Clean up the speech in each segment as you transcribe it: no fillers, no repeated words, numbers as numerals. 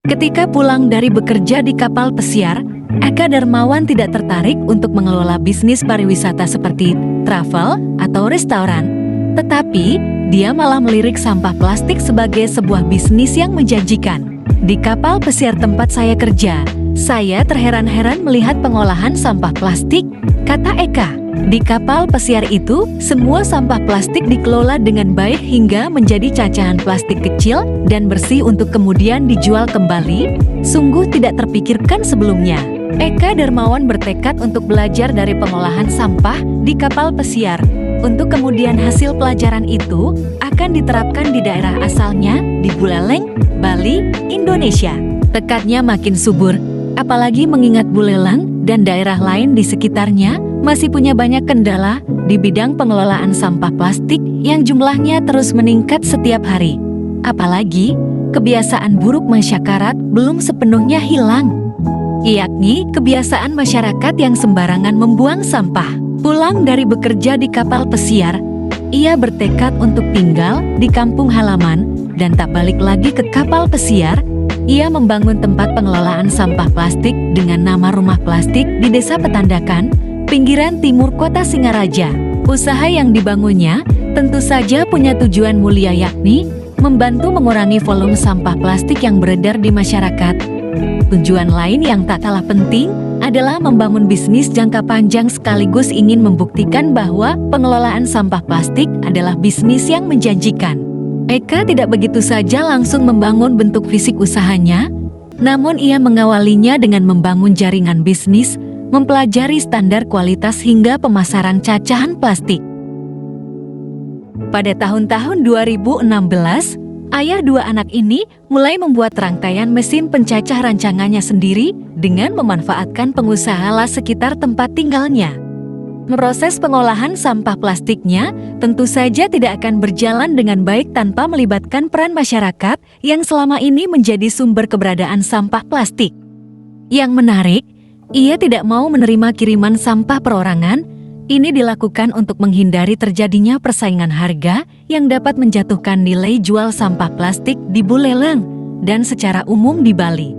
Ketika pulang dari bekerja di kapal pesiar, Eka Darmawan tidak tertarik untuk mengelola bisnis pariwisata seperti travel atau restoran. Tetapi, dia malah melirik sampah plastik sebagai sebuah bisnis yang menjanjikan. Di kapal pesiar tempat saya kerja, saya terheran-heran melihat pengolahan sampah plastik, kata Eka. Di kapal pesiar itu, semua sampah plastik dikelola dengan baik hingga menjadi cacahan plastik kecil dan bersih untuk kemudian dijual kembali. Sungguh tidak terpikirkan sebelumnya. Eka Darmawan bertekad untuk belajar dari pengolahan sampah di kapal pesiar. Untuk kemudian hasil pelajaran itu akan diterapkan di daerah asalnya di Buleleng, Bali, Indonesia. Tekadnya makin subur, apalagi mengingat Buleleng dan daerah lain di sekitarnya masih punya banyak kendala di bidang pengelolaan sampah plastik yang jumlahnya terus meningkat setiap hari. Apalagi, kebiasaan buruk masyarakat belum sepenuhnya hilang, yakni kebiasaan masyarakat yang sembarangan membuang sampah. Pulang dari bekerja di kapal pesiar, ia bertekad untuk tinggal di kampung halaman dan tak balik lagi ke kapal pesiar. Ia membangun tempat pengelolaan sampah plastik dengan nama Rumah Plastik di Desa Petandakan, pinggiran timur kota Singaraja. Usaha yang dibangunnya tentu saja punya tujuan mulia, yakni membantu mengurangi volume sampah plastik yang beredar di masyarakat. Tujuan lain yang tak kalah penting adalah membangun bisnis jangka panjang sekaligus ingin membuktikan bahwa pengelolaan sampah plastik adalah bisnis yang menjanjikan. Eka tidak begitu saja langsung membangun bentuk fisik usahanya, namun ia mengawalinya dengan membangun jaringan bisnis, mempelajari standar kualitas hingga pemasaran cacahan plastik. Pada tahun-tahun 2016, ayah dua anak ini mulai membuat rangkaian mesin pencacah rancangannya sendiri dengan memanfaatkan pengusaha las sekitar tempat tinggalnya. Proses pengolahan sampah plastiknya tentu saja tidak akan berjalan dengan baik tanpa melibatkan peran masyarakat yang selama ini menjadi sumber keberadaan sampah plastik. Yang menarik, ia tidak mau menerima kiriman sampah perorangan. Ini dilakukan untuk menghindari terjadinya persaingan harga yang dapat menjatuhkan nilai jual sampah plastik di Buleleng dan secara umum di Bali.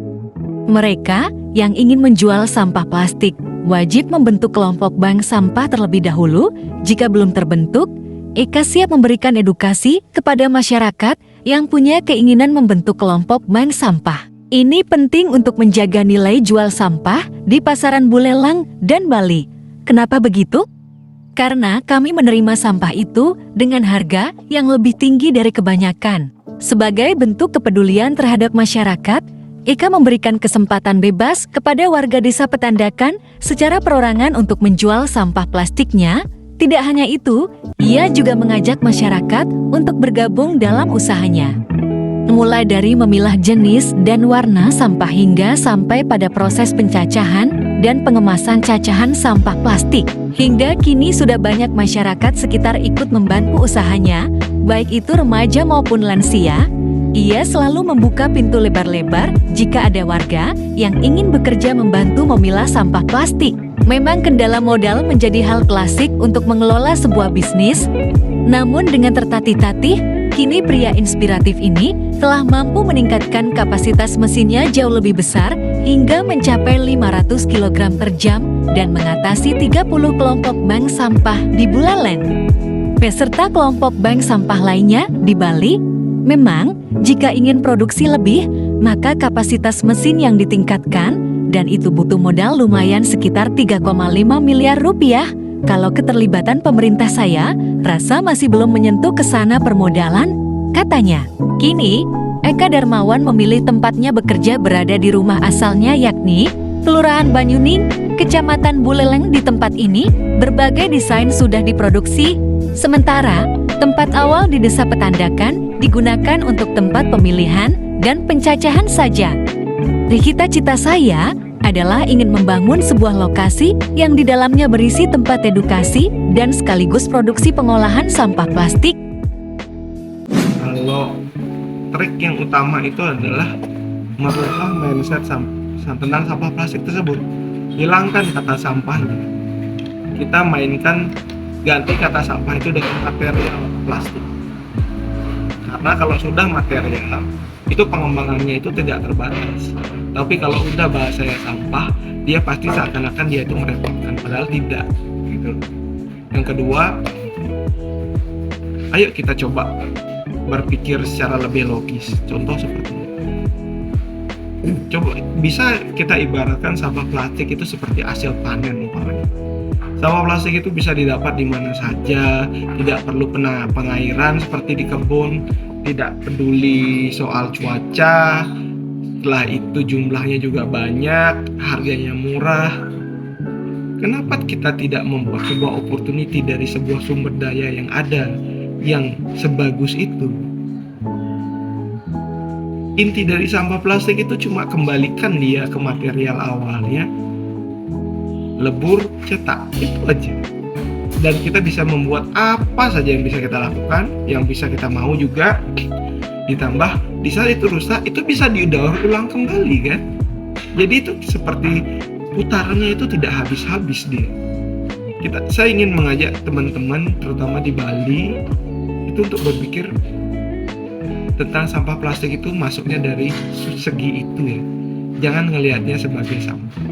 Mereka yang ingin menjual sampah plastik wajib membentuk kelompok bank sampah terlebih dahulu. Jika belum terbentuk, Eka siap memberikan edukasi kepada masyarakat yang punya keinginan membentuk kelompok bank sampah. Ini penting untuk menjaga nilai jual sampah di pasaran Buleleng dan Bali. Kenapa begitu? Karena kami menerima sampah itu dengan harga yang lebih tinggi dari kebanyakan. Sebagai bentuk kepedulian terhadap masyarakat, Eka memberikan kesempatan bebas kepada warga desa Petandakan secara perorangan untuk menjual sampah plastiknya. Tidak hanya itu, ia juga mengajak masyarakat untuk bergabung dalam usahanya. Mulai dari memilah jenis dan warna sampah hingga sampai pada proses pencacahan dan pengemasan cacahan sampah plastik. Hingga kini sudah banyak masyarakat sekitar ikut membantu usahanya, baik itu remaja maupun lansia. Ia selalu membuka pintu lebar-lebar jika ada warga yang ingin bekerja membantu memilah sampah plastik. Memang kendala modal menjadi hal klasik untuk mengelola sebuah bisnis. Namun dengan tertatih-tatih, kini pria inspiratif ini telah mampu meningkatkan kapasitas mesinnya jauh lebih besar hingga mencapai 500 kg per jam dan mengatasi 30 kelompok bank sampah di Buleleng beserta kelompok bank sampah lainnya di Bali. Memang, jika ingin produksi lebih, maka kapasitas mesin yang ditingkatkan dan itu butuh modal lumayan sekitar 3,5 miliar rupiah. Kalau keterlibatan pemerintah saya, rasa masih belum menyentuh ke sana permodalan, katanya. Kini, Eka Darmawan memilih tempatnya bekerja berada di rumah asalnya, yakni Kelurahan Banyuning, Kecamatan Buleleng. Di tempat ini, berbagai desain sudah diproduksi. Sementara, tempat awal di Desa Petandakan digunakan untuk tempat pemilihan dan pencacahan saja. Cita-cita saya adalah ingin membangun sebuah lokasi yang di dalamnya berisi tempat edukasi dan sekaligus produksi pengolahan sampah plastik. Kalau trik yang utama itu adalah merubah mindset tentang sampah plastik tersebut. Hilangkan kata sampah. Kita mainkan, ganti kata sampah itu dengan material plastik. Karena kalau sudah material, itu pengembangannya itu tidak terbatas. Tapi kalau udah bahasanya sampah, dia pasti seakan-akan dia itu merepotkan, padahal tidak gitu. Yang kedua, ayo kita coba berpikir secara lebih logis. Contoh seperti ini. Coba bisa kita ibaratkan sampah plastik itu seperti hasil panen umpamanya. Sampah plastik itu bisa didapat di mana saja, tidak perlu pengairan seperti di kebun, tidak peduli soal cuaca. Setelah itu jumlahnya juga banyak, harganya murah. Kenapa kita tidak membuat sebuah opportunity dari sebuah sumber daya yang ada yang sebagus itu? Inti dari sampah plastik itu cuma kembalikan dia ke material awalnya, lebur, cetak, itu aja. Dan kita bisa membuat apa saja yang bisa kita lakukan, yang bisa kita mau juga. Ditambah di saat itu rusak, itu bisa didaur ulang kembali kan. Jadi itu seperti putarannya itu tidak habis-habis dia. Saya ingin mengajak teman-teman terutama di Bali itu untuk berpikir tentang sampah plastik itu masuknya dari segi itu ya. Jangan ngelihatnya sebagai sampah.